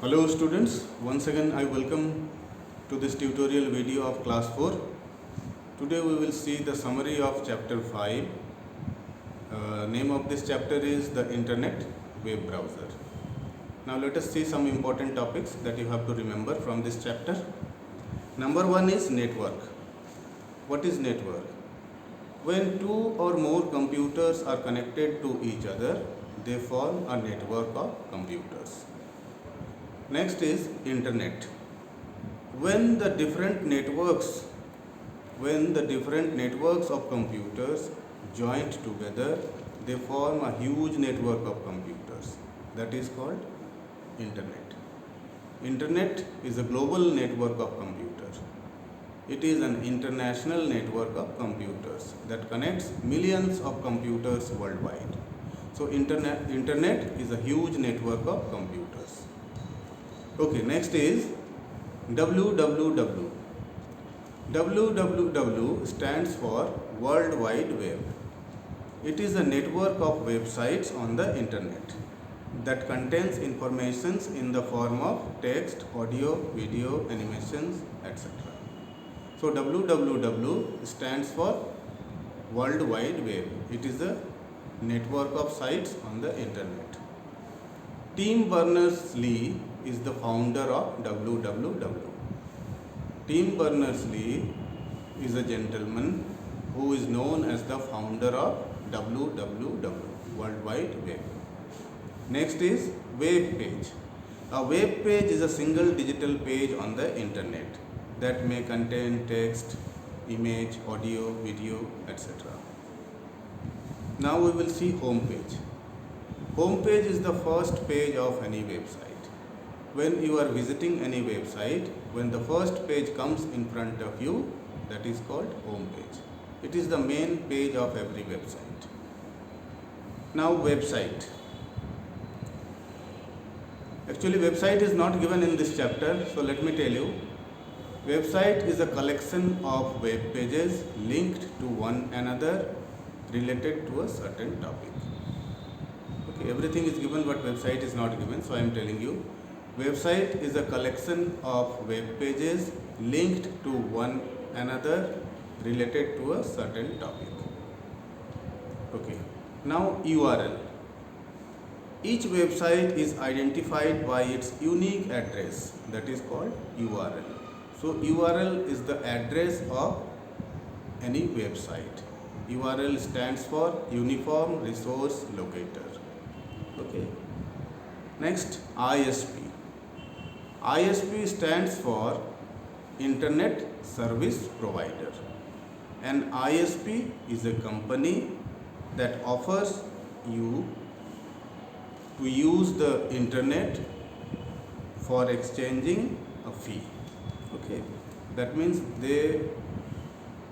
Hello students, once again I welcome to this tutorial video of class 4. Today we will see the summary of chapter 5. Name of this chapter is the Internet Web Browser. Now let us see some important topics that you have to remember from this chapter. Number 1 is network. What is network? When two or more computers are connected to each other, they form a network of computers. Next is internet. When the different networks of computers joined together, they form a huge network of computers. That is called internet. Internet is a global network of computers. It is an international network of computers that connects millions of computers worldwide. So internet is a huge network of computers. Okay, next is www. www stands for World Wide Web. It is a network of websites on the internet that contains informations in the form of text, audio, video, animations, etc. So www stands for World Wide Web. It is a network of sites on the internet. Tim Berners-Lee is the founder of www. Tim Berners-Lee is a gentleman who is known as the founder of www, World Wide Web. Next is web page. A web page is a single digital page on the internet that may contain text, image, audio, video, etc. Now we will see home page. Home page is the first page of any website. When you are visiting any website, when the first page comes in front of you, that is called home page. It is the main page of every website. Now website. Actually website is not given in this chapter, so let me tell you. Website is a collection of web pages linked to one another related to a certain topic. Okay, everything is given but website is not given, so I am telling you. Website is a collection of web pages linked to one another related to a certain topic. Okay. Now URL. Each website is identified by its unique address, that is called URL. So URL is the address of any website. URL stands for Uniform Resource Locator. Okay. Next, ISP. ISP stands for Internet Service Provider. An ISP is a company that offers you to use the internet for exchanging a fee. Okay, that means they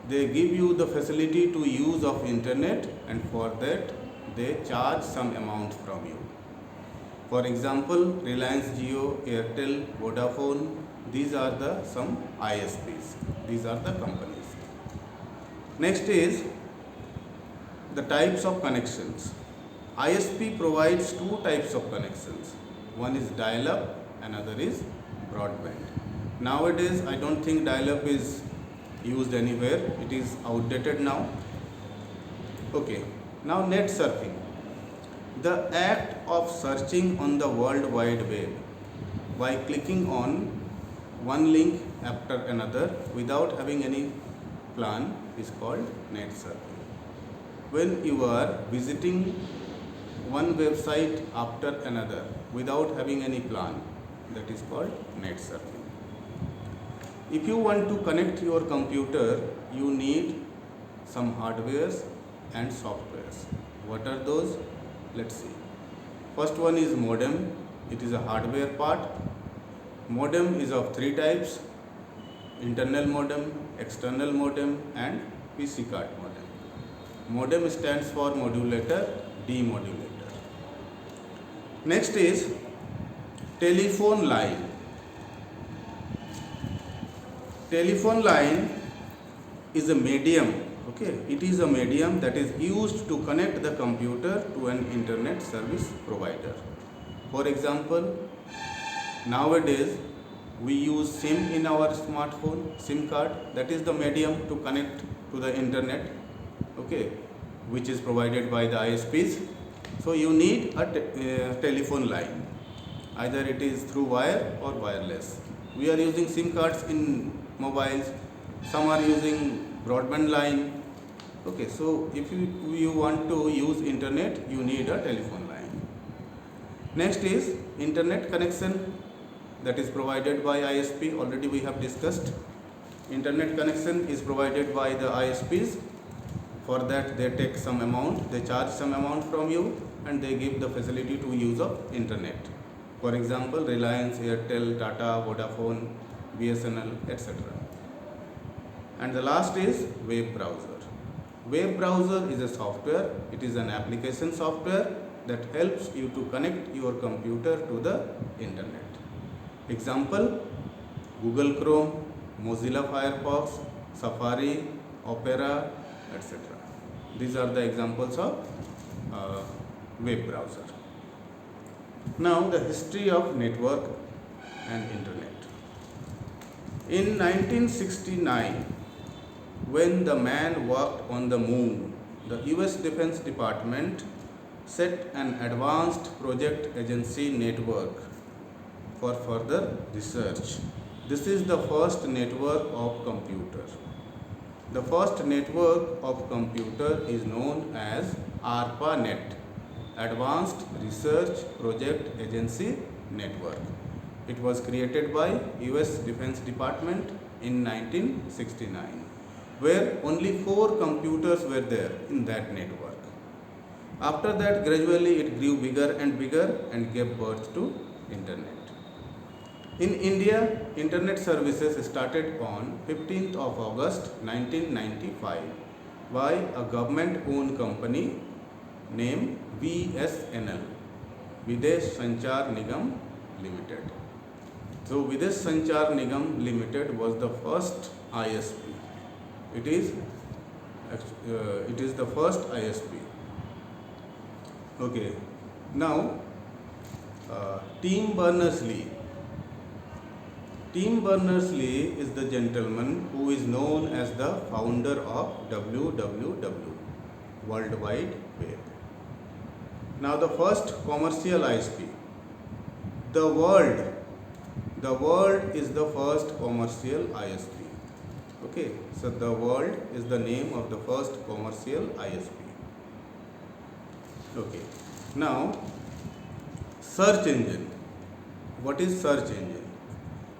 give you the facility to use of internet, and for that they charge some amount from you. For example, Reliance Jio, Airtel, Vodafone, these are some ISPs. These are the companies. Next is the types of connections. ISP provides two types of connections. One is dial-up, another is broadband. Nowadays, I don't think dial-up is used anywhere. It is outdated now. Okay. Now net surfing. The act of searching on the World Wide Web by clicking on one link after another without having any plan is called net surfing. When you are visiting one website after another without having any plan, that is called net surfing. If you want to connect your computer, you need some hardwares and softwares. What are those? Let's see. First one is modem. It is a hardware part. Modem is of three types: internal modem, external modem, and PC card modem. Modem stands for modulator, demodulator. Next is telephone line. Telephone line is a medium. Okay, it is a medium that is used to connect the computer to an internet service provider. For example, nowadays we use SIM in our smartphone, SIM card, that is the medium to connect to the internet, okay, which is provided by the ISPs. So you need a telephone line, either it is through wire or wireless. We are using SIM cards in mobiles, some are using broadband line, okay. So if you want to use internet, you need a telephone line. Next is internet connection, that is provided by ISP. Already we have discussed. Internet connection is provided by the ISPs. For that they take some amount, they charge some amount from you, and they give the facility to use of internet. For example, Reliance, Airtel, Tata, Vodafone, BSNL, etc. And the last is web browser. Web browser is a software, it is an application software that helps you to connect your computer to the internet. Example, Google Chrome, Mozilla Firefox, Safari, Opera, etc. These are the examples of web browser. Now the history of network and internet. In 1969, when the man walked on the moon, the US Defense Department set an advanced project agency network for further research. This is the first network of computer. The first network of computer is known as ARPANET, Advanced Research Project Agency Network. It was created by US Defense Department in 1969, where only 4 computers were there in that network. After that, gradually it grew bigger and bigger and gave birth to internet. In India, internet services started on 15th of August 1995 by a government-owned company named VSNL, Videsh Sanchar Nigam Limited. So Videsh Sanchar Nigam Limited was the first ISP. It is the first ISP. Okay. Now, Tim Berners-Lee. Tim Berners-Lee is the gentleman who is known as the founder of WWW, World Wide Web. Now the first commercial ISP. The world is the first commercial ISP. Okay, so the world is the name of the first commercial ISP. Okay, now search engine. What is search engine?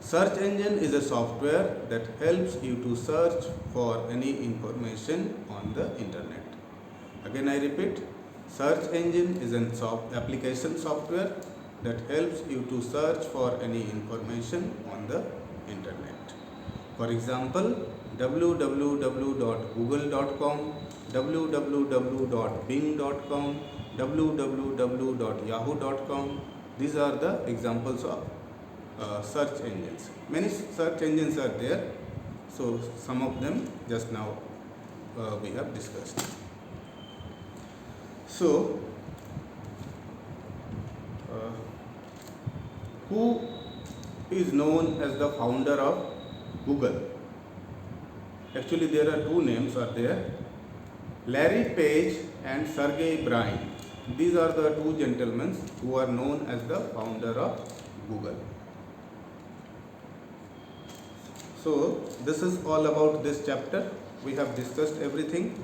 Search engine is a software that helps you to search for any information on the internet. Again I repeat, search engine is an application software that helps you to search for any information on the internet. For example, www.google.com, www.bing.com, www.yahoo.com. These are the examples of search engines. Many search engines are there, so some of them just now we have discussed. So who is known as the founder of Google? Actually there are 2 names are there, Larry Page and Sergey Brin. These are the 2 gentlemen who are known as the founder of Google. So this is all about this chapter. We have discussed everything.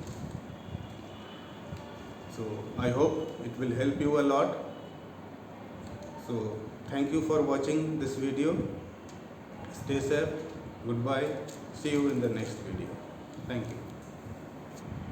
So I hope it will help you a lot. So thank you for watching this video. Stay safe. Goodbye. See you in the next video. Thank you.